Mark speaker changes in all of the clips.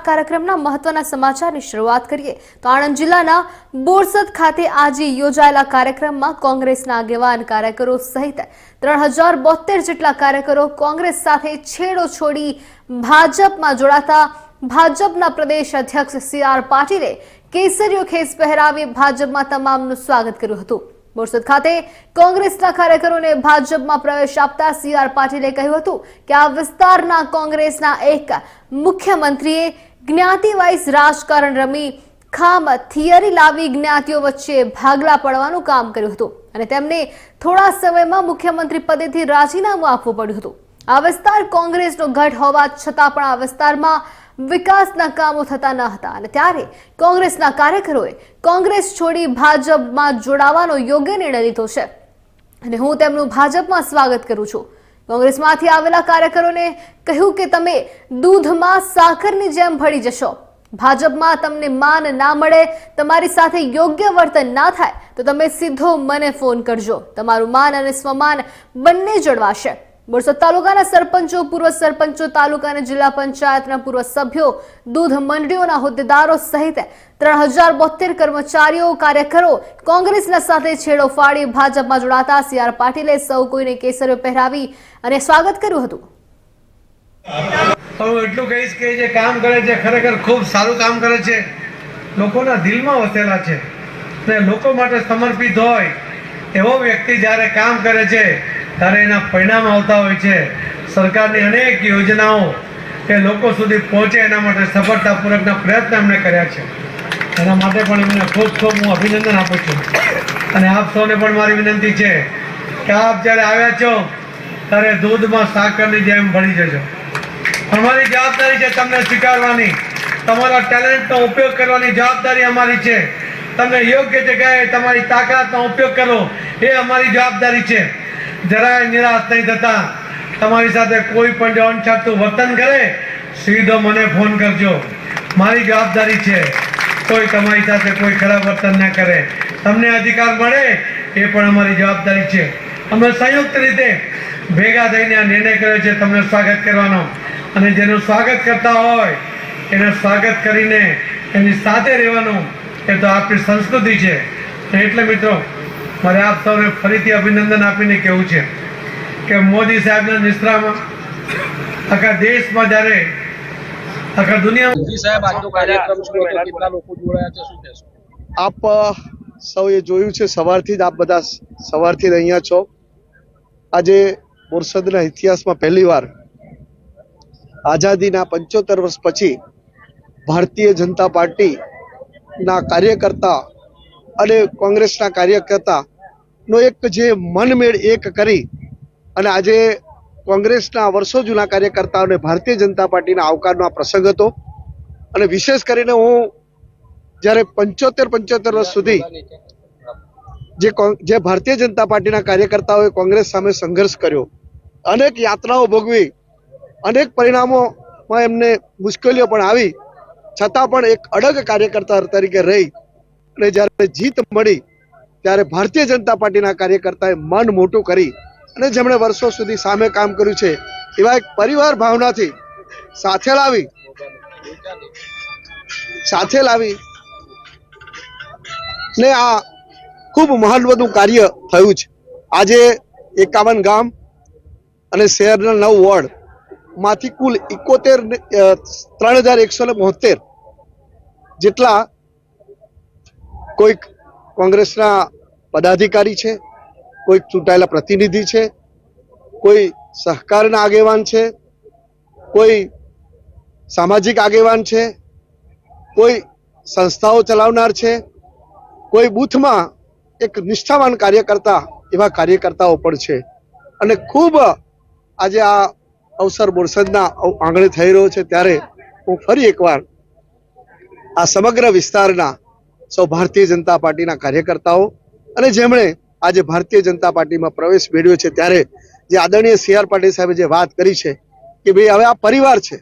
Speaker 1: કાર્યક્રમના મહત્વના સમાચારની શરૂઆત કરીએ તો આણંદ જિલ્લાના બોરસદ ખાતે આજે યોજાયેલા કાર્યક્રમમાં કોંગ્રેસના આગેવાન કાર્યકરો સહિત 3072 જેટલા કાર્યકરો કોંગ્રેસ સાથે છેડો છોડી ભાજપમાં જોડાતા ભાજપના પ્રદેશ અધ્યક્ષ સી.આર. પાટીલે કેસરીયો ખેસ પહેરાવી ભાજપમાં તમામનું સ્વાગત કર્યું હતું। બોરસદ ખાતે કોંગ્રેસના કાર્યકરોને ભાજપમાં પ્રવેશ આપતા સી.આર. પાટીલે કહ્યું હતું કે આ વિસ્તારના કોંગ્રેસના એક મુખ્યમંત્રીએ જ્ઞાતિ વાઇઝ રાજકારણ રમી ખામ થિયરી લાવી જ્ઞાતિઓ વચ્ચે ભાગલા પડવાનું કામ કર્યું હતું અને તેમને થોડા સમયમાં મુખ્યમંત્રી પદેથી રાજીનામું આપવું પડ્યું હતું। આ વિસ્તાર કોંગ્રેસનો ગઢ હોવા છતાં પણ આ વિસ્તારમાં વિકાસના કામો થતા ન હતા અને ત્યારે કોંગ્રેસના કાર્યકરોએ કોંગ્રેસ છોડી ભાજપમાં જોડાવાનો યોગ્ય નિર્ણય લીધો છે અને હું તેમનું ભાજપમાં સ્વાગત કરું છું। કોંગ્રેસમાંથી આવેલા કાર્યકરોને કહ્યું કે તમે દૂધમાં સાકરની જેમ ભળી જશો। ભાજપમાં તમને માન ના મળે, તમારી સાથે યોગ્ય વર્તન ના થાય તો તમે સીધો મને ફોન કરજો, તમારું માન અને સ્વમાન બંને જળવાશે। બોરસદ તાલુકાના સરપંચો, પૂર્વ સરપંચો, તાલુકા અને જિલ્લા પંચાયતના પૂર્વ સભ્યો, દૂધ મંડળીઓના હોદ્દેદારો સહિત 3072 કર્મચારીઓ, કાર્યકરો કોંગ્રેસના સાથે છેડો ફાડી ભાજપમાં જોડાતા સી.આર. પાટીલે સૌ કોઈને કેસરીઓ પહેરાવી અને સ્વાગત કર્યું હતું।
Speaker 2: હું એટલું કહીશ કે જે કામ કરે છે ખરેખર ખૂબ સારું કામ કરે છે, લોકોના દિલમાં વસેલા છે અને લોકો માટે સમર્પિત હોય એવો વ્યક્તિ જ્યારે કામ કરે છે ત્યારે એના પરિણામ આવતા હોય છે। સરકારની અનેક યોજનાઓ એ લોકો સુધી પહોંચે એના માટે સફળતાપૂર્વકના પ્રયત્ન એમણે કર્યા છે। એના માટે પણ એમને ખૂબ ખૂબ હું અભિનંદન આપું છું અને આપ સૌને પણ મારી વિનંતી છે કે આપ જ્યારે આવ્યા છો ત્યારે દૂધમાં સાકરની જેમ ભળી જજો। અમારી જવાબદારી છે તમને સ્વીકારવાની, તમારા ટેલેન્ટનો ઉપયોગ કરવાની જવાબદારી અમારી છે। તમને યોગ્ય જગ્યાએ તમારી તાકાતનો ઉપયોગ કરો એ અમારી જવાબદારી છે। જરાય નિરાશ નહીં થતા, તમારી સાથે કોઈ પણ જો અણછાતું વર્તન કરે સીધો મને ફોન કરજો, મારી જવાબદારી છે। કોઈ તમારી સાથે કોઈ ખરાબ વર્તન ના કરે, તમને અધિકાર મળે એ પણ અમારી જવાબદારી છે। અમે સંયુક્ત રીતે ભેગા થઈને આ નિર્ણય કર્યો છે તમને સ્વાગત કરવાનો અને જેનું સ્વાગત કરતા હોય એને સ્વાગત કરીને એની સાથે રહેવાનું એ તો આપણી સંસ્કૃતિ છે। એટલે મિત્રો મારે આપ સૌને ફરીથી અભિનંદન આપીને કહેવું છે કે મોદી સાહેબના નિશ્રામાં આખા દેશમાં જ્યારે આખા દુનિયામાં
Speaker 3: આપ સૌએ જોયું છે, સવારથી જ આપ બધા સવારથી અહીંયા છો। આજે બોરસદના ઇતિહાસમાં પહેલીવાર આઝાદીના 75 વર્ષ પછી ભારતીય જનતા પાર્ટીના કાર્યકર્તા અને કોંગ્રેસના કાર્યકર્તા નો એક જે મનમેળ એક કરી અને આજે કોંગ્રેસના વર્ષો જૂના કાર્યકર્તાઓને ભારતીય જનતા પાર્ટીના આવકારનો આ પ્રસંગ હતો। અને વિશેષ કરીને હું જ્યારે 75 વર્ષ સુધી જે ભારતીય જનતા પાર્ટીના કાર્યકર્તાઓએ કોંગ્રેસ સામે સંઘર્ષ કર્યો, અનેક યાતનાઓ ભોગવી, અનેક પરિણામોમાં એમને મુશ્કેલીઓ પણ આવી, છતાં પણ એક અડગ કાર્યકર્તા તરીકે રહી અને જ્યારે જીત મળી ત્યારે ભારતીય જનતા પાર્ટીના કાર્યકર્તાએ મન મોટું કરી અને જેમણે વર્ષો સુધી સામે કામ કર્યું છે એવા એક પરિવાર ભાવનાથી સાથે લાવી ને આ ખૂબ મહત્વનું કાર્ય થયું છે। આજે 51 ગામ અને શહેરના 9 વોર્ડ માંથી કુલ 3172 જેટલા કોઈક કોંગ્રેસના પદાધિકારી છે, કોઈક ચૂંટાયેલા પ્રતિનિધિ છે, કોઈ સહકારના આગેવાન છે, કોઈ સામાજિક આગેવાન છે, કોઈ સંસ્થાઓ ચલાવનાર છે, કોઈ બૂથમાં એક નિષ્ઠાવાન કાર્યકર્તા એવા કાર્યકર્તાઓ પણ છે। અને ખૂબ આજે આ અવસર બોરસદના આંગણે થઈ રહ્યો છે ત્યારે હું ફરી એકવાર આ સમગ્ર વિસ્તારના સૌ ભારતીય જનતા પાર્ટીના કાર્યકર્તાઓ અને જેમણે આજે ભારતીય જનતા પાર્ટીમાં પ્રવેશ મેળવ્યો છે ત્યારે જે આદરણીય સી.આર. પાટીલ સાહેબે જે વાત કરી છે કે ભાઈ હવે આ પરિવાર છે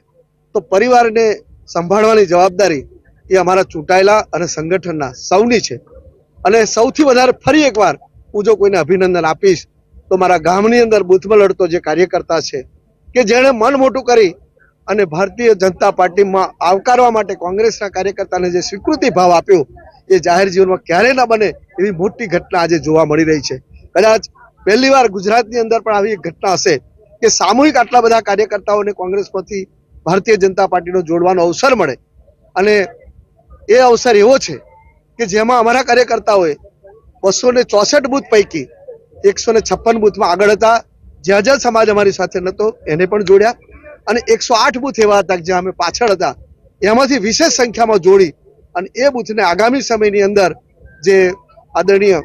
Speaker 3: તો પરિવારને સંભાળવાની જવાબદારી એ અમારા ચૂંટાયેલા અને સંગઠનના સૌની છે। અને સૌથી વધારે ફરી એકવાર હું જો કોઈને અભિનંદન આપીશ તો મારા ગામની અંદર બૂથમાં લડતો જે કાર્યકર્તા છે કે જેણે મન મોટું કરી અને ભારતીય જનતા પાર્ટીમાં આવકારવા માટે કોંગ્રેસના કાર્યકર્તાને જે સ્વીકૃતિ ભાવ આપ્યો એ જાહેર જીવનમાં ક્યારેય ના બને એવી મોટી ઘટના આજે જોવા મળી રહી છે. કદાચ પહેલીવાર ગુજરાતની અંદર પણ આવી એક ઘટના હશે કે સામૂહિક આટલા બધા કાર્યકર્તાઓને કોંગ્રેસમાંથી ભારતીય જનતા પાર્ટીનો જોડવાનો અવસર મળે, અને એ અવસર એવો છે કે જેમાં અમારા કાર્યકર્તાઓએ 264 બૂથ પૈકી 156 બૂથમાં આગળ હતા, જ્યાં જ્યાં સમાજ અમારી સાથે નહોતો એને પણ જોડ્યા, અને 108 બૂથ એવા હતા જ્યાં અમે પાછળ હતા એમાંથી વિશેષ સંખ્યામાં જોડી અને એ બૂથને આગામી સમયની અંદર જે આદરણીય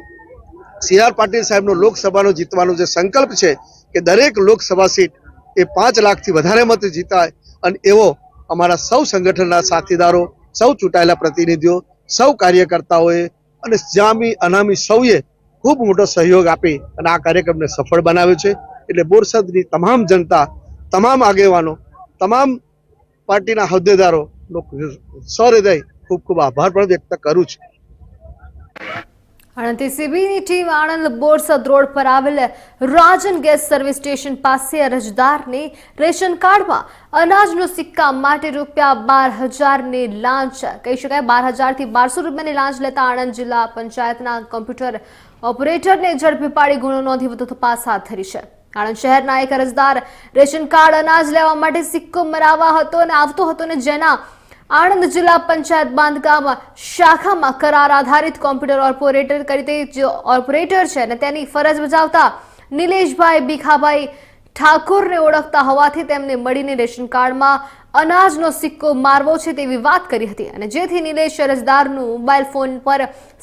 Speaker 3: CR પાટીલ સાહેબનો લોકસભાનો જીતવાનો જે સંકલ્પ છે કે દરેક લોકસભા સીટ એ 5 લાખથી વધારે મત જીતાય, અને એવો અમારા સૌ સંગઠનના સાથીદારો, સૌ ચૂંટાયેલા પ્રતિનિધિઓ, સૌ કાર્યકર્તાઓએ અને જામી અનામી સૌએ ખૂબ મોટો સહયોગ આપી અને આ કાર્યક્રમને સફળ બનાવ્યો છે. એટલે બોરસદની તમામ જનતા, તમામ આગેવાનો, તમામ પાર્ટીના હોદ્દેદારોનો સહૃદય ખૂબ ખૂબ આભાર પણ વ્યક્ત કરું છું.
Speaker 1: આણંદ એસીબીની ટીમ આણંદ બોરસદ રોડ પર આવેલ રાજન ગેસ સર્વિસ સ્ટેશન પાસે અરજદારને રેશન કાર્ડમાં અનાજનો સિક્કા માટે ₹12,000ની લાંચ, કહી શકાય 12,000 થી 1200 રૂપિયાની લાંચ લેતા આણંદ જિલ્લા પંચાયતના કોમ્પ્યુટર ઓપરેટરને ઝડપી પાડી ગુનો નોંધી વધુ તપાસ હાથ ધરી છે. આણંદ શહેરના એક અરજદાર રેશન કાર્ડ અનાજ લેવા માટે સિક્કો મરાવવા હતો અને આવતો હતો, ને જેના આણંદ જિલ્લા પંચાયત બાંધકામ શાખામાં કરાર આધારિત કોમ્પ્યુટર ઓપરેટર તરીકે ઓપરેટર છે અને તેની ફરજ બજાવતા નિલેશભાઈ ભીખાભાઈ ઠાકોરને ઓળખતા હોવાથી તેમને મળીને રેશન કાર્ડમાં અનાજનો સિક્કો મારવો છે તેવી વાત કરી હતી, અને જેથી નિલેશ અરજદારનું મોબાઈલ ફોન પર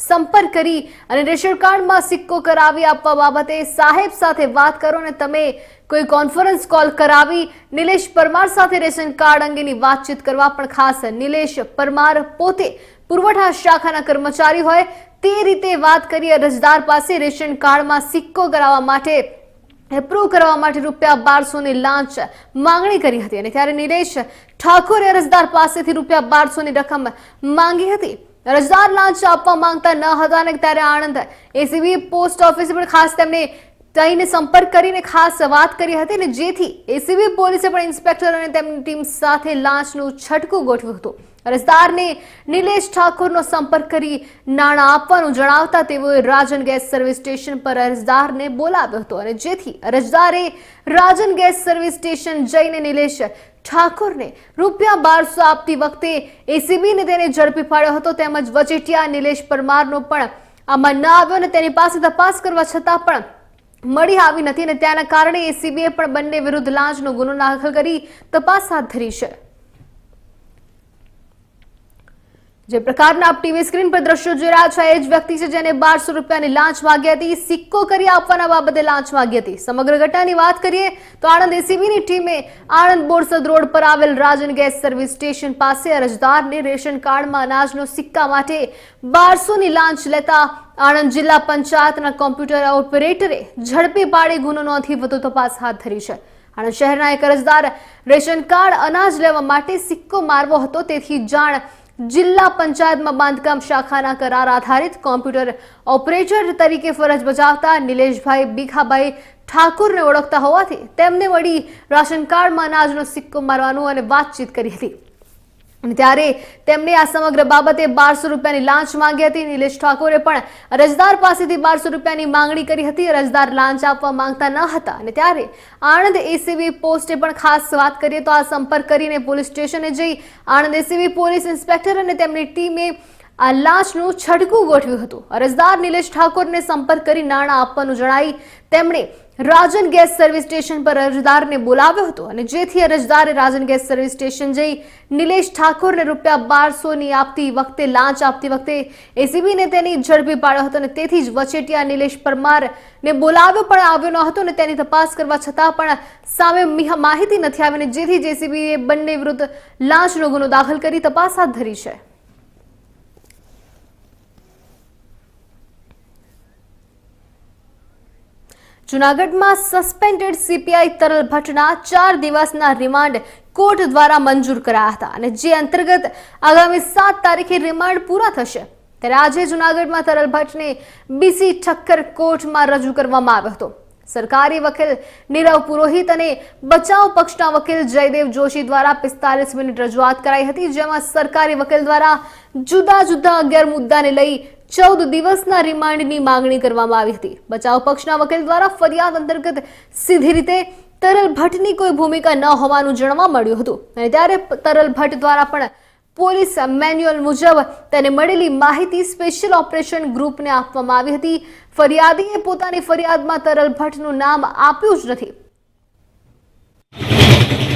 Speaker 1: સંપર્ક કરી અને રેશન કાર્ડમાં સિક્કો કરાવી આપવા બાબતે સાહેબ સાથે વાત કરો અને તમે કોઈ કોન્ફરન્સ કોલ કરાવી નિલેશ પરમાર સાથે રેશન કાર્ડ અંગેની વાતચીત કરવા, પણ ખાસ નિલેશ પરમાર પોતે પુરવઠા શાખાના કર્મચારી હોય તે રીતે વાત કરી અરજદાર પાસે રેશન કાર્ડમાં સિક્કો કરાવવા માટે એપ્રૂવ કરવા માટે ₹1200ની લાંચ માંગણી કરી હતી, અને ત્યારે નિલેશ ઠાકોરે અરજદાર પાસેથી ₹1200ની રકમ માંગી હતી. અરજદાર લાંચ આપવા માંગતા ન હતા, અને ત્યારે આણંદ એસીબી પોસ્ટ ઓફિસે પણ ખાસ તેમને તઈને સંપર્ક કરીને ખાસ વાત કરી હતી, અને જેથી એસીબી પોલીસે પણ ઇન્સ્પેક્ટર અને તેમની ટીમ સાથે લાંચનું છટકું ગોઠવ્યું હતું. અરજદારને નિલેશ ઠાકોરનો સંપર્ક કરી નાણાં આપવાનું જણાવતા તેઓએ રાજન ગેસ સર્વિસ સ્ટેશન પર અરજદારને બોલાવ્યો હતો, અને જેથી અરજદારે રાજન ગેસ સર્વિસ સ્ટેશન જઈને નિલેશ ઠાકોરને ₹1200 આપતી વખતે એસીબીને તેને ઝડપી પાડ્યો હતો, તેમજ વચેટિયા નિલેશ પરમારનો પણ આમાં ન આવ્યો અને તેની પાસે તપાસ કરવા છતાં પણ મળી આવી નથી, અને તેના કારણે એસીબીએ પણ બંને વિરુદ્ધ લાંચનો ગુનો દાખલ કરી તપાસ હાથ ધરી છે. જે પ્રકારના આપ ટીવી સ્ક્રીન પર દ્રશ્યો જોઈ રહ્યા છો એ જ વ્યક્તિ છે જેને ₹1200ની લાંચ માંગી હતી, સિક્કો કરી આપવાના બાબતે લાંચ માંગી હતી. સમગ્ર ઘટનાની વાત કરીએ તો આણંદ એસીબીની ટીમે આણંદ બોરસદ રોડ પર આવેલ રાજન ગેસ સર્વિસ સ્ટેશન પાસે અરજદારને રેશન કાર્ડમાં અનાજનો સિક્કા માટે ₹1200ની લાંચ લેતા આણંદ જિલ્લા પંચાયતના કોમ્પ્યુટર ઓપરેટરે ઝડપી પાડી ગુનો નોંધી વધુ તપાસ હાથ ધરી છે. આણંદ શહેરના એક અરજદાર રેશન કાર્ડ અનાજ લેવા માટે સિક્કો મારવો હતો, તેથી જાણ જિલ્લા પંચાયતમાં બાંધકામ શાખાના કરાર આધારિત કોમ્પ્યુટર ઓપરેટર તરીકે ફરજ બજાવતા નિલેશભાઈ ભીખાભાઈ ઠાકોરને ઓળખતા હોવાથી તેમને મળી રાશન કાર્ડમાં અનાજનો સિક્કો મારવાનું અને વાતચીત કરી હતી, અને ત્યારે તેમણે આ સમગ્ર બાબતે ₹1200ની લાંચ માંગી હતી. નિલેશ ઠાકોરે પણ અરજદાર પાસેથી ₹1200ની માંગણી કરી હતી. અરજદાર લાંચ આપવા માંગતા ન હતા, અને ત્યારે આણંદ એસીબી પોસ્ટે પણ ખાસ વાત કરીએ તો આ સંપર્ક કરીને પોલીસ સ્ટેશને જઈ આણંદ એસીબી પોલીસ ઇન્સ્પેક્ટર અને તેમની ટીમે આ લાંચનું છટકું ગોઠવ્યું હતું. અરજદાર નિલેશ ઠાકોરને સંપર્ક કરી નાણાં આપવાનું જણાવી તેમણે રાજન ગેસ સર્વિસ સ્ટેશન પર અરજદારને બોલાવ્યો હતો, અને જેથી અરજદારે રાજન ગેસ સર્વિસ સ્ટેશન જઈ નિલેશ ઠાકોરને ₹1200ની આપતી વખતે લાંચ આપતી વખતે એસીબીને તેની ઝડપી પાડ્યો હતો, અને તેથી જ વચેટિયા નિલેશ પરમારને બોલાવ્યો પણ આવ્યો ન હતો, અને તેની તપાસ કરવા છતાં પણ સામે માહિતી નથી આવી, અને જેથી જેસીબીએ બંને વિરુદ્ધ લાંચનો ગુનો દાખલ કરી તપાસ હાથ ધરી છે. જૂનાગઢમાં સસ્પેન્ડેડ સીપીઆઈ તરલ ભટ્ટના 4 દિવસના રિમાન્ડ કોર્ટ દ્વારા મંજૂર કરાયા હતા, અને જે અંતર્ગત આગામી 7 તારીખે રિમાન્ડ પૂરા થશે. ત્યારે આજે જૂનાગઢમાં તરલ ભટ્ટને બીસી ઠક્કર કોર્ટમાં રજૂ કરવામાં આવ્યો હતો. સરકારી વકીલ નીરવ પુરોહિત અને બચાવ પક્ષના વકીલ જયદેવ જોશી દ્વારા 45 મિનિટ રજૂઆત કરાઈ હતી, જેમાં સરકારી વકીલ દ્વારા જુદા જુદા 11 મુદ્દાને લઈ 14 દિવસના રિમાન્ડની માંગણી કરવામાં આવી હતી. બચાવ પક્ષના વકીલ દ્વારા ફરિયાદ અંતર્ગત સીધી રીતે તરલ ભટ્ટની કોઈ ભૂમિકા ન હોવાનું જાણવા મળ્યું હતું અને ત્યારે તરલ ભટ્ટ દ્વારા પણ પોલીસ મેન્યુઅલ મુજબ તેને મળેલી માહિતી સ્પેશિયલ ઓપરેશન ગ્રુપને આપવામાં આવી હતી. ફરિયાદીએ પોતાની ફરિયાદમાં તરલ ભટ્ટનું નામ આપ્યું જ નથી.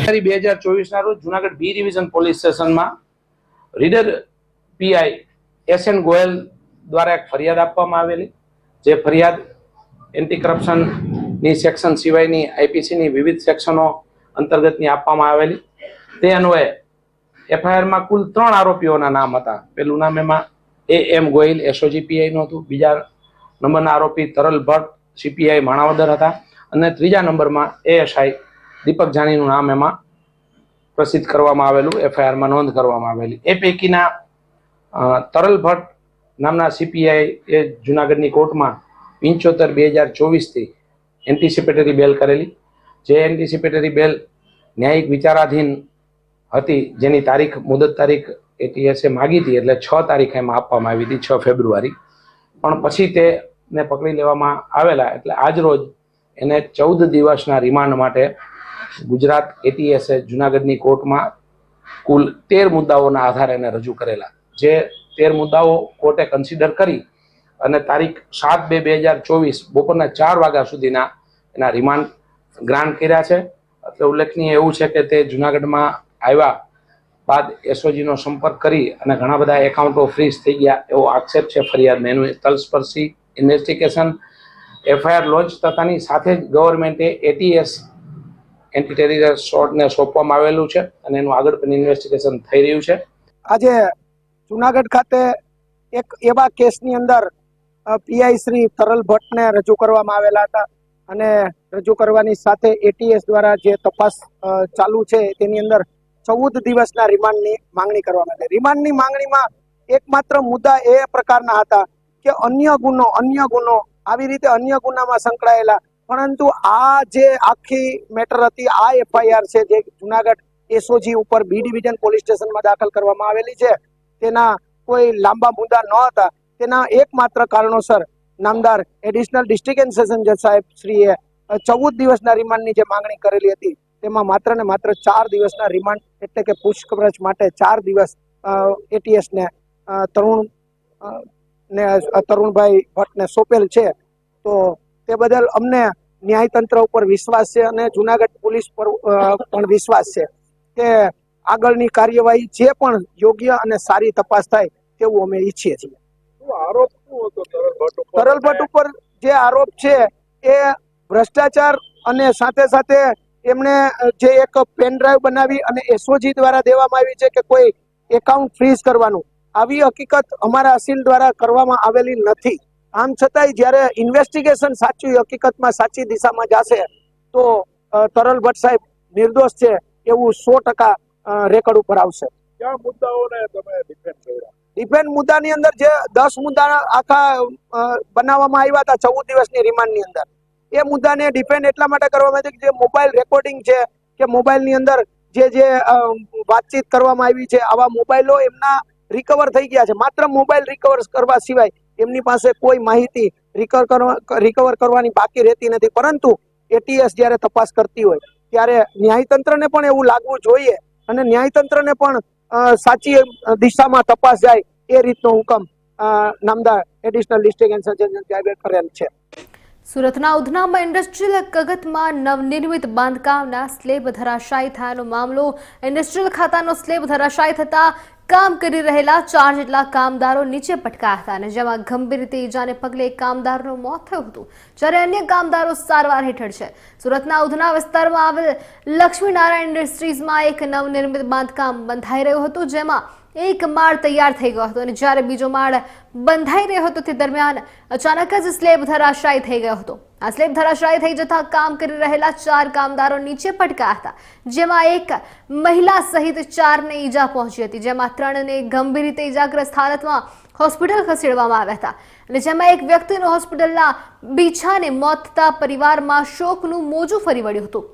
Speaker 4: 2024 ના રોજ જુનાગઢ બી ડિવિઝન પોલીસ સ્ટેશનમાં રીડર પીઆઈ એસએન ગોયલ દ્વારા એક ફરિયાદ આપવામાં આવેલી, જે ફરિયાદ એન્ટી કરપ્શનની સેક્શન સિવાયની આઈપીસીની વિવિધ સેક્શનો અંતર્ગતની આપવામાં આવેલી. તે અન્વયે એફઆઈઆરમાં કુલ 3 આરોપીઓના નામ હતા. પહેલું નામ એમાં એમ ગોયલ એસઓજી પીઆઈનું હતું, બીજા નંબરના આરોપી તરલ ભટ્ટ સીપીઆઈ માણાવદર હતા અને ત્રીજા નંબરમાં એએસઆઈ દીપક જાનીનું નામ એમાં પ્રસિદ્ધ કરવામાં આવેલું, એફઆઈઆરમાં નોંધ કરવામાં આવેલી. એ પૈકીના તરલ ભટ્ટ નામના સીપીઆઈ એ જુનાગઢની કોર્ટમાં 75/2024 એન્ટિસિપેટરી બેલ કરેલી, જે એન્ટિસિપેટરી બેલ ન્યાયિક વિચારાધીન હતી, જેની તારીખ મુદત તારીખ એટીએસે માગી હતી, એટલે 6 તારીખ એમાં આપવામાં આવી હતી, 6 ફેબ્રુઆરી. પણ પછી તેને પકડી લેવામાં આવેલા, એટલે આજ રોજ એને 14 દિવસના રિમાન્ડ માટે ગુજરાત એટીએસે જુનાગઢની કોર્ટમાં કુલ 13 મુદ્દાઓના આધારે એને રજૂ કરેલા, જે 13 મુદ્દાઓ કોર્ટે કન્સિડર કરી અને તારીખ 7/2/2024 બપોરના 4 વાગ્યા સુધીના એના રિમાન્ડ ગ્રાન્ટ કર્યા છે. એટલે ઉલ્લેખનીય એવું છે કે તે જુનાગઢમાં આવ્યા બાદ એસઓજીનો સંપર્ક કરી અને ઘણા બધા એકાઉન્ટો ફ્રીઝ થઈ ગયા એવો આક્ષેપ છે ફરિયાદમાં. એનું તલસ્પર્શી ઇન્વેસ્ટિગેશન એફઆઈઆર લોન્ચ થતાની સાથે જ ગવર્મેન્ટે એટીએસ એન્ટી ટેરરિસ્ટને સોંપવામાં આવેલું છે અને એનું આગળ પણ ઇન્વેસ્ટિગેશન થઈ રહ્યું છે.
Speaker 5: આજે જુનાગઢ ખાતે એક એવા કેસની અંદર પીઆઈ શ્રી તરલ ભટ્ટને રજૂ કરવામાં આવેલા હતા અને રજૂ કરવાની સાથે એટીએસ દ્વારા જે તપાસ ચાલુ છે તેની અંદર 14 દિવસના રિમાન્ડની માંગણી કરવામાં આવી. રિમાન્ડની માંગણીમાં એકમાત્ર મુદ્દા એ પ્રકારના હતા કે અન્ય ગુનો આવી રીતે અન્ય ગુનામાં સંકળાયેલા, પરંતુ આ જે આખી મેટર હતી, આ એફઆઈઆર છે જે જુનાગઢ એસઓજી ઉપર બી ડિવિઝન પોલીસ સ્ટેશનમાં દાખલ કરવામાં આવેલી છે, તેના કોઈ લાંબા મુદ્દા ન હતા. તેના એકમાત્ર કારણોસર નામદાર એડિશનલ ડિસ્ટ્રિક્ટ એન્ડ સેશન જજ સાહેબ શ્રીએ 14 દિવસના રિમાન્ડની જે માંગણી કરેલી હતી તેમાં માત્ર ને માત્ર 4 દિવસના રિમાન્ડ એટલે કે પૂછપરછ માટે 4 દિવસ એટીએસને તરુણભાઈ ભટ્ટને સોંપેલ છે. તો તે બદલ અમને ન્યાયતંત્ર ઉપર વિશ્વાસ છે અને જુનાગઢ પોલીસ પર પણ વિશ્વાસ છે કે આગળની કાર્યવાહી જે પણ યોગ્ય અને સારી તપાસ થાય તેવું અમે ઈચ્છીએ છીએ. તરલ ભટ્ટ ઉપર જે આરોપ છે એ ભ્રષ્ટાચાર અને સાથે સાથે એમણે જે એક પેન ડ્રાઈવ બનાવી અને એસઓજી દ્વારા દેવામાં આવી છે કે કોઈ એકાઉન્ટ ફ્રીઝ કરવાનું, આવી હકીકત અમારા અસીલ દ્વારા કરવામાં આવેલી નથી. આમ છતાંય જ્યારે ઇન્વેસ્ટિગેશન સાચી હકીકતમાં સાચી દિશામાં જશે તો તરલ ભટ્ટ સાહેબ નિર્દોષ છે એવું 100% રેકોર્ડ ઉપર આવશે.
Speaker 6: કયા મુદ્દાઓને તમે ડિફેન્ડ કર્યા?
Speaker 5: ડિફેન્ડ મુદ્દાની અંદર જે 10 મુદ્દા આખા બનાવવામાં આવ્યા હતા 14 દિવસની રિમાન્ડની અંદર, એ મુદ્દાને ડિફેન્ડ એટલા માટે કરવામાં આવી કે જે મોબાઈલ રેકોર્ડિંગ છે કે મોબાઈલની અંદર જે વાતચીત કરવામાં આવી છે, આવા મોબાઈલો એમના રિકવર થઈ ગયા છે. માત્ર મોબાઈલ રિકવર કરવા સિવાય એમની પાસે કોઈ માહિતી રિકવર કરવાની બાકી રહેતી નથી. પરંતુ એટીએસ જ્યારે તપાસ કરતી હોય ત્યારે ન્યાયતંત્રને પણ એવું લાગવું જોઈએ અને ન્યાયતંત્રને પણ સાચી દિશામાં તપાસ જાય એ રીતનો હુકમ નામદાર એડિશનલ ડિસ્ટ્રિક્ટ એન્ડ સર્જન સાહેબે કરેલ છે.
Speaker 1: સુરતના ઉધનામાં ઇન્ડસ્ટ્રીયલ કગતમાં નવનિર્મિત બાંધકામના સ્લેબ ધરાશાયી થયાનો મામલો. ઇન્ડસ્ટ્રીયલ ખાતાનો સ્લેબ ધરાશાયી થતા કામ કરી રહેલા 4 જેટલા કામદારો નીચે પટકાયા હતા અને જેમાં ગંભીર રીતે ઈજાને પગલે એક કામદારનું મોત થયું હતું, જ્યારે અન્ય કામદારો સારવાર હેઠળ છે. સુરતના ઉધના વિસ્તારમાં આવેલ લક્ષ્મીનારાયણ ઇન્ડસ્ટ્રીઝમાં એક નવનિર્મિત બાંધકામ બંધાઈ રહ્યું હતું, જેમાં એક માળ તૈયાર થઈ ગયો હતો અને જ્યારે બીજો માળ બંધાઈ રહ્યો હતો તે દરમિયાન અચાનક જ સ્લેબ ધરાશાયી થઈ ગયો હતો। આ સ્લેબ ધરાશાયી થઈ જતા કામ કરી રહેલા 4 કામદારો નીચે પટકાયા હતા, જેમાં એક મહિલા સહિત 4ને ઈજા પહોંચી હતી, જેમાં 3ને ગંભીર રીતે ઈજાગ્રસ્ત હાલતમાં હોસ્પિટલ ખસેડવામાં આવ્યા હતા અને જેમાં એક વ્યક્તિનું હોસ્પિટલના બીછાને મોત થતા પરિવારમાં શોકનું મોજું ફરી વળ્યું હતું।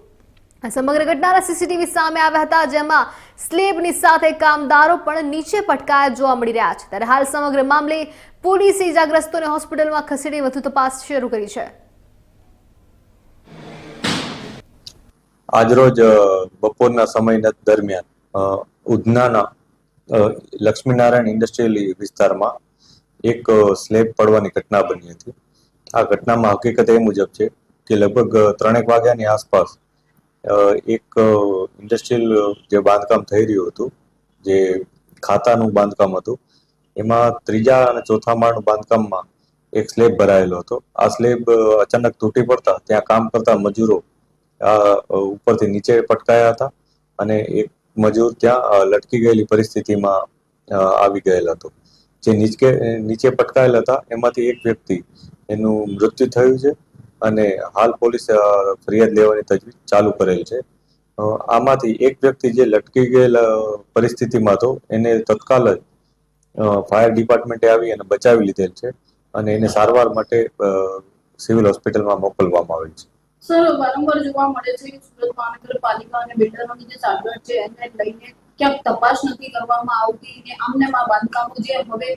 Speaker 1: આ સમગ્ર ઘટનાના સીસીટીવી સામે આવ્યા હતા, જેમાં સ્લેબની સાથે કામદારો પણ નીચે પટકાયા જોવા મળી રહ્યા છે। ત્યારે હાલ સમગ્ર મામલે પોલીસે ઈજાગ્રસ્તોને હોસ્પિટલમાં ખસેડી વધુ તપાસ શરૂ કરી છે।
Speaker 7: આજરોજ બપોરના સમય દરમિયાન ઉધનાના લક્ષ્મીનારાયણ ઇન્ડસ્ટ્રીયલ વિસ્તારમાં એક સ્લેબ પડવાની ઘટના બની હતી। આ ઘટનામાં હકીકત એ મુજબ છે કે લગભગ 3 વાગ્યાની આસપાસ એક ઇન્ડસ્ટ્રીયલ જે બાંધકામ થઈ રહ્યું હતું, જે ખાતાનું બાંધકામ હતું, એમાં 3જા અને 4થા માળનું બાંધકામમાં એક સ્લેબ ભરાયેલો હતો। આ સ્લેબ અચાનક તૂટી પડતા ત્યાં કામ કરતા મજૂરો ઉપરથી નીચે પટકાયા હતા અને એક મજૂર ત્યાં લટકી ગયેલી પરિસ્થિતિમાં આવી ગયેલ હતો। જે નીચે પટકાયેલા હતા એમાંથી એક વ્યક્તિ એનું મૃત્યુ થયું છે અને હાલ પોલીસે ફરિયાદ લેવાની તજવીજ ચાલુ કરેલ છે। આમાંથી એક વ્યક્તિ જે લટકી ગયેલ પરિસ્થિતિમાં હતો એને તત્કાલ જ ફાયર ડિપાર્ટમેન્ટે આવી અને બચાવી લીધેલ છે અને એને સારવાર માટે સિવિલ હોસ્પિટલમાં મોકલવામાં આવેલ છે।
Speaker 8: સર, વારંવાર જોવા મળે છે કે સુરત મહાનગરપાલિકા અને બિલ્ડરોની જે સાગવડ છે એને લઈને ક્યાંક તપાસ નથી કરવામાં આવતી ને આમને બાંધકામો જે હવે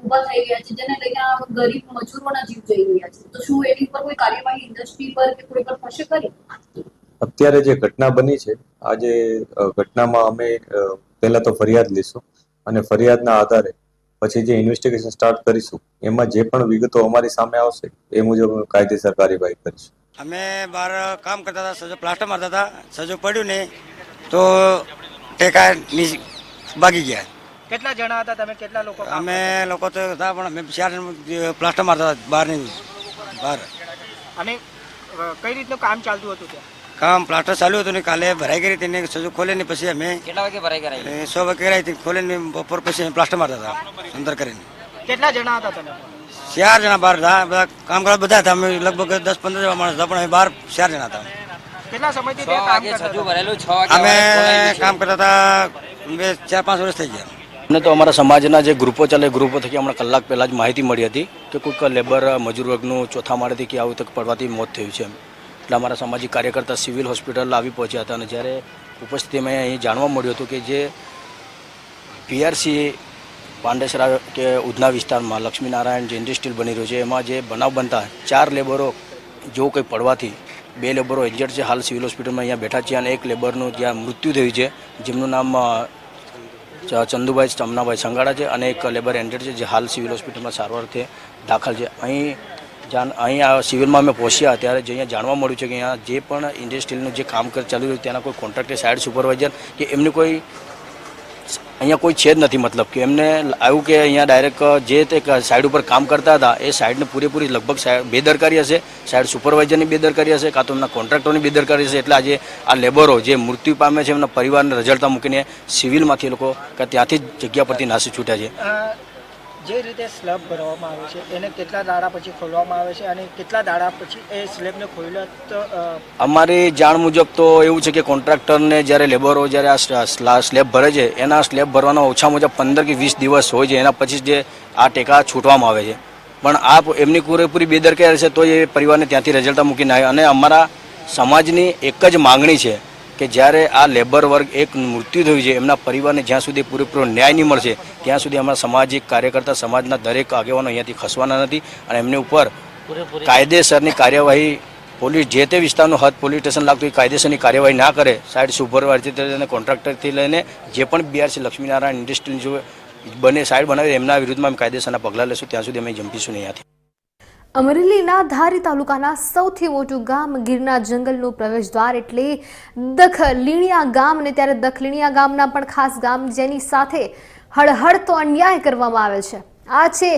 Speaker 8: ઉભા થઈ ગયા છે, જેને લઈને ગરીબ મજૂરોના જીવ જઈ રહ્યા છે, તો શું એની પર કોઈ કાર્યવાહી ઇન્ડસ્ટ્રી પર કે કોઈ પર થશે ખરી?
Speaker 7: અત્યારે જે ઘટના બની છે, આજે ઘટનામાં અમે પહેલા તો ફરિયાદ લઈશું અને ફરિયાદના આધારે પછી જે ઇન્વેસ્ટિગેશન સ્ટાર્ટ કરીશું એમાં જે પણ વિગતો અમારી સામે આવશે એ મુજબ કાયદેસર કાર્યવાહી કરીશું।
Speaker 9: અમે બહાર કામ કરતા હતા, સજો પ્લાસ્ટર મારતા હતા, સજો પડ્યું ને તો ટેકા ભાગી ગયા।
Speaker 5: કેટલા જણા હતા તમે? કેટલા લોકો?
Speaker 9: અમે લોકો તો હતા પણ અમે 4 જણ પ્લાસ્ટર મારતા હતા બહાર।
Speaker 5: અને કઈ રીતનું કામ ચાલતું હતું ત્યાં?
Speaker 9: કામ પ્લાસ્ટર ચાલુ હતું ને કાલે ભરાઈ ગઈ તેને સજો ખોલે ને પછી અમે
Speaker 10: કેટલા વાગે ભરાઈ ગયા?
Speaker 9: 100 વાગે કરાવી ખોલે ને બપોર પછી અમે પ્લાસ્ટર મારતા હતા અંદર કરીને।
Speaker 5: કેટલા જણા હતા તમે?
Speaker 9: 4 જણા બહાર હતા, બધા કામ કરવા બધા હતા, અમે લગભગ 10-15 જેવા માણસ હતા પણ અમે બહાર 4 જણા હતા।
Speaker 5: કેટલા સમયથી તે કામ કરતા હતા?
Speaker 9: અમે કામ કરતા હતા 4-5 વર્ષ થઈ ગયા।
Speaker 10: અમને તો અમારા સમાજના જે ગ્રુપો ચાલે ગ્રુપો થકી હમણાં કલાક પહેલાં જ માહિતી મળી હતી કે કોઈક લેબર મજૂર વર્ગનું 4થા માળેથી કે આવું તક પડવાથી મોત થયું છે। એટલે અમારા સામાજિક કાર્યકર્તા સિવિલ હોસ્પિટલ આવી પહોંચ્યા હતા અને જ્યારે ઉપસ્થિતિમાં અહીં જાણવા મળ્યું હતું કે જે પીઆરસી પાંડેસરા કે ઉધના વિસ્તારમાં લક્ષ્મીનારાયણ જે ઇન્ડસ્ટ્રીયલ બની રહ્યું છે એમાં જે બનાવ બનતા 4 લેબરો જો કંઈ પડવાથી 2 લેબરો ઇન્જર્ડ છે, હાલ સિવિલ હોસ્પિટલમાં અહીંયા બેઠા છે અને એક લેબરનું જ્યાં મૃત્યુ થયું છે જેમનું નામ ચંદુભાઈ ચમનાભાઈ સંગાડા છે અને એક લેબર ઇન્જર્ડ છે જે હાલ સિવિલ હોસ્પિટલમાં સારવારથી દાખલ છે। અહીં આ સિવિલમાં અમે પહોંચ્યા ત્યારે જે અહીંયા જાણવા મળ્યું છે કે અહીંયા જે પણ ઇન્ડસ્ટ્રીયલનું જે કામ ચાલી રહ્યું ત્યાંના કોઈ કોન્ટ્રાક્ટર સાઇડ સુપરવાઇઝર કે એમની કોઈ અહીંયા કોઈ છે જ નથી, મતલબ કે એમને આવ્યું કે અહીંયા ડાયરેક્ટ જે તે સાઈડ ઉપર કામ કરતા હતા એ સાઈડને પૂરેપૂરી લગભગ બેદરકારી હશે, સાઈડ સુપરવાઇઝરની બેદરકારી હશે કાં તો એમના કોન્ટ્રાક્ટરની બેદરકારી હશે। એટલે આજે આ લેબરો જે મૃત્યુ પામે છે એમના પરિવારને રજળતા મૂકીને સિવિલમાંથી એ લોકો ત્યાંથી જ જગ્યા પરથી નાસી છૂટ્યા છે।
Speaker 5: જે રીતે સ્લેબ ભરવામાં આવે છે એને કેટલા દાડા પછી ખોલવામાં આવે છે અને કેટલા દાડા પછી એ સ્લેબને ખોલ્યા? તો
Speaker 10: અમારી જાણ મુજબ તો એવું છે કે કોન્ટ્રાક્ટરને જ્યારે લેબરો જ્યારે આ સ્લેબ ભરે છે એના સ્લેબ ભરવાનો ઓછામાં ઓછા 15 કે 20 દિવસ હોય છે, એના પછી જે આ ટેકા છૂટવામાં આવે છે। પણ આ એમની પૂરેપૂરી બેદરકારી છે તો એ પરિવારને ત્યાંથી રજળતા મૂકીને આવે અને અમારા સમાજની એક જ માંગણી છે કે જ્યારે આ લેબર વર્ગ એક મૃત્યુ થયું છે એમના પરિવારને જ્યાં સુધી પૂરેપૂરો ન્યાય નહીં મળશે ત્યાં સુધી અમારા સામાજિક કાર્યકર્તા સમાજના દરેક આગેવાનો અહીંયાથી ખસવાના નથી અને એમની ઉપર કાયદેસરની કાર્યવાહી પોલીસ જે તે વિસ્તારનું હદ પોલીસ સ્ટેશન લાગતું એ કાયદેસરની કાર્યવાહી ના કરે, સાઇડ સુપરવાઇઝર અને કોન્ટ્રાક્ટરથી લઈને જે પણ બીઆરસી લક્ષ્મીનારાયણ ઇન્ડસ્ટ્રીયલ જો બને સાઇડ બનાવે એમના વિરુદ્ધમાં અમે કાયદેસરના પગલાં લેશું, ત્યાં સુધી અમે જંપીશું નહીં અહીંયાથી।
Speaker 1: અમરેલીના ધારી તાલુકાના સૌથી મોટું ગામ ગીરના જંગલનું પ્રવેશદ્વાર એટલે દખલીણિયા ગામ અને ત્યારે દખલીણિયા ગામના પણ ખાસ ગામ જેની સાથે હળહળતો અન્યાય કરવામાં આવે છે। આ છે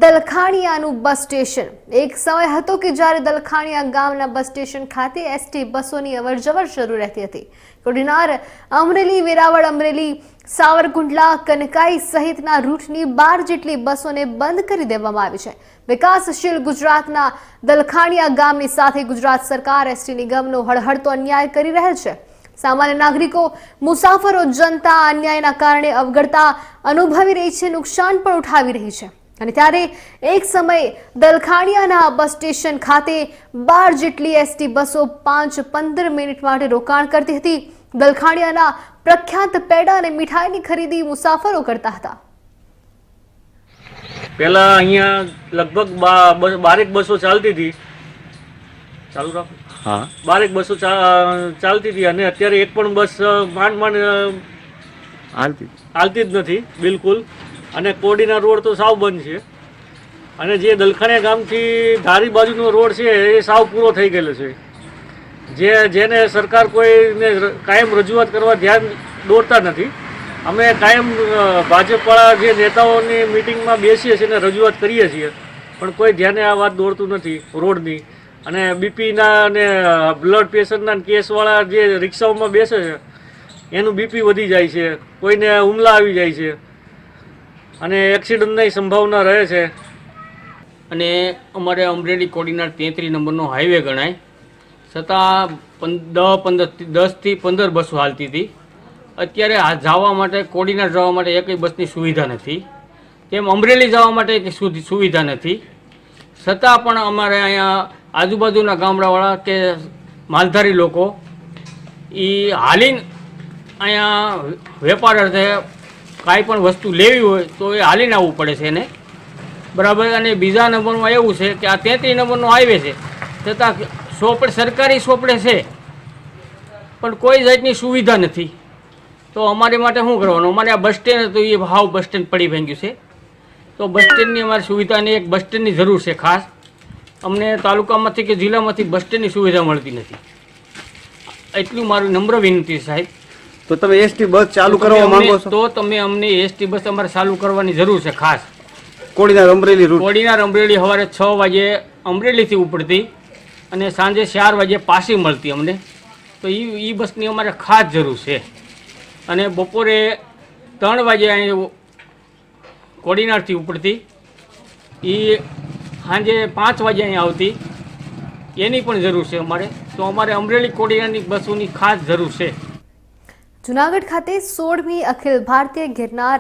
Speaker 1: દલખાણીયાનું બસ સ્ટેશન. એક સમય હતો કે જ્યારે દલખાણીયા ગામના બસ સ્ટેશન ખાતે એસટી બસોની અવરજવર શરૂ રહેતી હતી. કોડીનાર, અમરેલી, વેરાવળ, અમરેલી, સાવરકુંડલા, કનકાઈ સહિતના રૂટની 12 જેટલી બસોને બંધ કરી દેવામાં આવી છે. વિકાસશીલ ગુજરાતના દલખાણીયા ગામની સાથે ગુજરાત સરકાર એસટી નિગમનો હળહળતો અન્યાય કરી રહેલ છે. સામાન્ય નાગરિકો, મુસાફરો, જનતા અન્યાયના કારણે અવગડતા અનુભવી રહી છે, નુકસાન પણ ઉઠાવી રહી છે. અને ત્યારે એક સમયે દલખાણીયાના બસ સ્ટેશન ખાતે 12 જેટલી એસટી બસો 5-15 મિનિટ માટે રોકાણ કરતી હતી. દલખાણીયાના પ્રખ્યાત પેડા અને મીઠાઈની ખરીદી મુસાફરો કરતા હતા.
Speaker 11: પહેલા અહીંયા લગભગ 12 બસો ચાલતી હતી. ચાલુ રાખો. હા, 12 બસો ચાલતી હતી અને અત્યારે એક પણ બસ માંડ હાલતી જ નથી બિલકુલ. અને કોડીના રોડ તો સાવ બંધ છે. અને જે દલખાણીયા ગામથી ધારી બાજુનો રોડ છે એ સાવ પૂરો થઈ ગયેલો છે. જેને સરકાર કોઈને કાયમ રજૂઆત કરવા ધ્યાન દોરતા નથી. અમે કાયમ ભાજપવાળા જે નેતાઓની મિટિંગમાં બેસીએ છીએ અને રજૂઆત કરીએ છીએ, પણ કોઈ ધ્યાને આ વાત દોરતું નથી રોડની. અને બીપીના અને બ્લડ પ્રેશરના કેસવાળા જે રિક્ષાઓમાં બેસે છે એનું બીપી વધી જાય છે, કોઈને હુમલા આવી જાય છે અને એક્સિડન્ટની સંભાવના રહે છે.
Speaker 12: અને અમારે અમરેલી કોડીનાર 33 નંબરનો હાઈવે ગણાય, છતાં 10થી 15 બસો હાલતી હતી. અત્યારે જવા માટે, કોડીનાર જવા માટે એકય બસની સુવિધા નથી, તેમ અમરેલી જવા માટે એક સુવિધા નથી. છતાં પણ અમારે અહીંયા આજુબાજુના ગામડાવાળા કે માલધારી લોકો એ હાલીને અહીંયા વેપાર અર્થે કાંઈ પણ વસ્તુ લેવી હોય તો એ હાલીને આવવું પડે છે એને, બરાબર. અને બીજા નંબરમાં એવું છે કે આ 33 નંબરનો હાઈવે છે, છતાં સરકારી સોપડે છે પણ કોઈ જાતની સુવિધા નથી. તો અમારી માટે શું કરવાનું? અમારે આ બસ સ્ટેન્ડ હતું એ હાવ બસ સ્ટેન્ડ પડી ભાંગ્યું છે. તો બસ સ્ટેન્ડની અમારી સુવિધાની એક બસ સ્ટેન્ડની જરૂર છે ખાસ. અમને તાલુકામાંથી કે જિલ્લામાંથી બસ સ્ટેન્ડની સુવિધા મળતી નથી. એટલું મારું નમ્ર વિનંતી સાહેબ.
Speaker 3: તો તમે એસટી બસ ચાલુ કરવા માંગો છો?
Speaker 12: તો તમે અમને એસટી બસ અમારે ચાલુ કરવાની જરૂર છે ખાસ.
Speaker 3: કોડીનાર અમરેલી રૂટ?
Speaker 12: કોડીનાર અમરેલી સવારે 6 વાગે અમરેલીથી ઉપડતી અને સાંજે 4 વાગે પાછી મળતી અમને. તો એ બસની અમારે ખાસ જરૂર છે. અને બપોરે 3 વાગે અહીં કોડીનારથી ઉપડતી, એ સાંજે 5 વાગે અહીં આવતી, એની પણ જરૂર છે અમારે. તો અમારે અમરેલી કોડીનારની બસોની ખાસ જરૂર છે.
Speaker 1: જૂનાગઢ ખાતે 16મી અખિલ ભારતીય ગિરનાર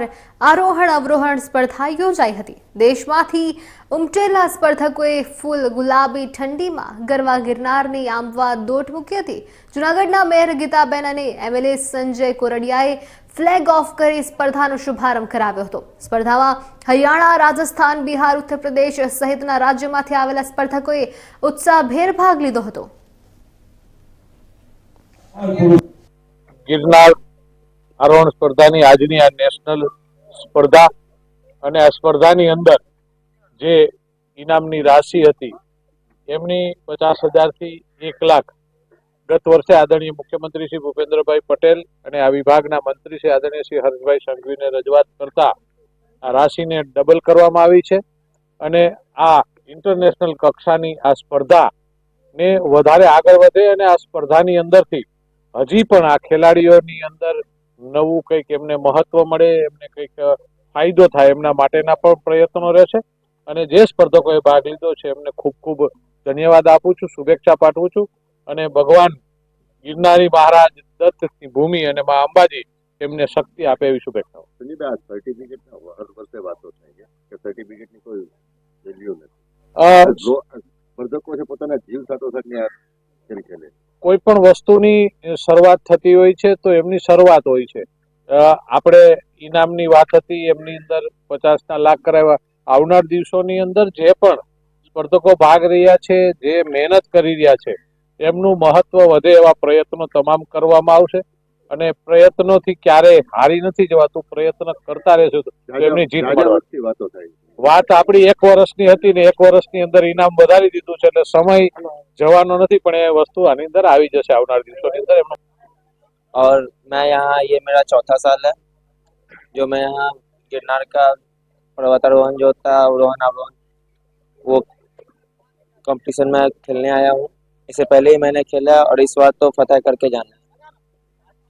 Speaker 1: આરોહણ અવરોહણ સ્પર્ધા યોજાઈ હતી. દેશમાંથી ઉમટેલા સ્પર્ધકોએ ફૂલ ગુલાબી ઠંડીમાં ગરવા ગિરનારની આંબવા દોટ મૂકી હતી. જૂનાગઢના મેયર ગીતાબેન અને એમએલએ સંજય કોરડિયાએ ફ્લેગ ઓફ કરી સ્પર્ધાનો શુભારંભ કરાવ્યો હતો. સ્પર્ધામાં હરિયાણા, રાજસ્થાન, બિહાર, ઉત્તર પ્રદેશ સહિતના રાજ્યોમાંથી આવેલા સ્પર્ધકોએ ઉત્સાહભેર ભાગ લીધો હતો.
Speaker 6: ગિરનાર આરોહણ સ્પર્ધાની આજની આ નેશનલ સ્પર્ધા, અને આ સ્પર્ધાની અંદર જે ઇનામની રાશિ હતી એમની 50,000 થી 1 લાખ ગત વર્ષે આદરણીય મુખ્યમંત્રી શ્રી ભૂપેન્દ્રભાઈ પટેલ અને આ વિભાગના મંત્રી શ્રી આદરણીય શ્રી હર્ષભાઈ સંઘવીને રજૂઆત કરતા આ રાશિને ડબલ કરવામાં આવી છે. અને આ ઇન્ટરનેશનલ કક્ષાની આ સ્પર્ધાને વધારે આગળ વધે અને આ સ્પર્ધાની અંદરથી હજી પણ આ ખેલાડીઓની અંદર નવું કંઈક એમને મહત્વ મળે, એમને કંઈક ફાયદો થાય, એમના માટેના પણ પ્રયત્નો રહેશે. અને જે સ્પર્ધકોએ ભાગ લીધો છે એમને ખૂબ ખૂબ ધન્યવાદ આપું છું, શુભેચ્છા પાઠવું છું. અને ભગવાન ગિરનારી મહારાજ દત્તની ભૂમિ અને મા અંબાજી એમને શક્તિ આપે એવી શુભેચ્છાઓ.
Speaker 13: સર્ટિફિકેટના હર વર્ષે વાતો થાય છે કે સર્ટિફિકેટની કોઈ વેલ્યુ નથી. સ્પર્ધકો છે પોતાના જીવ સાથોસાથની ખેલ ખેલે.
Speaker 6: કોઈ પણ વસ્તુની શરૂઆત થતી હોય છે તો એમની શરૂઆત હોય છે. આપણે ઇનામની વાત હતી, એમની અંદર 50 લાખ કરાવ્યા. આવનાર દિવસોની અંદર જે પણ સ્પર્ધકો ભાગ રહ્યા છે, જે મહેનત કરી રહ્યા છે, એમનું મહત્વ વધે એવા પ્રયત્નો તમામ કરવામાં આવશે. અને પ્રયત્નોથી ક્યારેય હારી નથી જવાતું, પ્રયત્ન કરતા રહેશું તો એમની જીત મળવાની
Speaker 13: વાતો થાય.
Speaker 6: વાત આપણી 1 વર્ષની હતી ને 1 વર્ષની અંદર ઇનામ વધારી દીધું છે, એટલે સમય જવાનો નથી, પણ એ વસ્તુ આની અંદર આવી જશે આવનાર દિવસોની અંદર.
Speaker 14: और मैं यहाँ, ये मेरा 4था साल है जो मैं यहाँ गिरनार का पर्वतारोहण जो होता है रोहन आरोहण वो कंपटीशन में खेलने आया हूँ। इससे पहले ही मैंने खेला और इस बार तो फतह करके जाना है।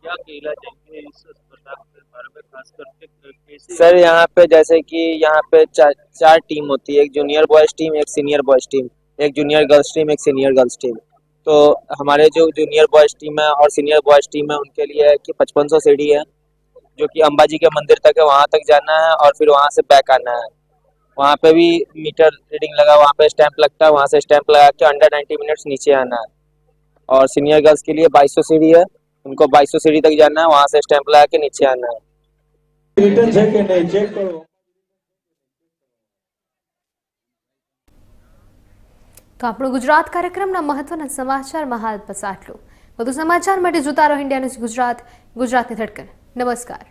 Speaker 15: क्या कहना चाहेंगे इस स्पर्धा के बारे में, खास करके कैसे?
Speaker 14: सर यहाँ पे जैसे कि यहाँ पे चार टीम होती है, एक जूनियर बॉयज टीम, एक सीनियर बॉयज टीम, एक जूनियर गर्ल्स टीम, एक सीनियर गर्ल्स टीम। तो हमारे जो जूनियर बॉयज टीम है और सीनियर बॉयज टीम है उनके लिए है कि 5500 सीढ़ी है जो कि अंबाजी के मंदिर तक है, वहाँ तक जाना है और फिर वहाँ से बैक आना है। वहाँ पे भी मीटर रीडिंग लगा, वहाँ पे स्टैंप लगता है, वहाँ से स्टैंप लगा के अंडर 90 मिनट्स नीचे आना है। और सीनियर गर्ल्स के लिए 2200 सीढ़ी है, उनको 2200 सीढ़ी तक जाना है, वहाँ से स्टैंप लगा के नीचे आना है।
Speaker 1: તો આપણો ગુજરાત કાર્યક્રમના મહત્વના સમાચારમાં હાલ બસ આટલું. વધુ સમાચાર માટે જોતા રહો ઇન્ડિયા ન્યૂઝ ગુજરાત, ગુજરાતની ધડકન. નમસ્કાર.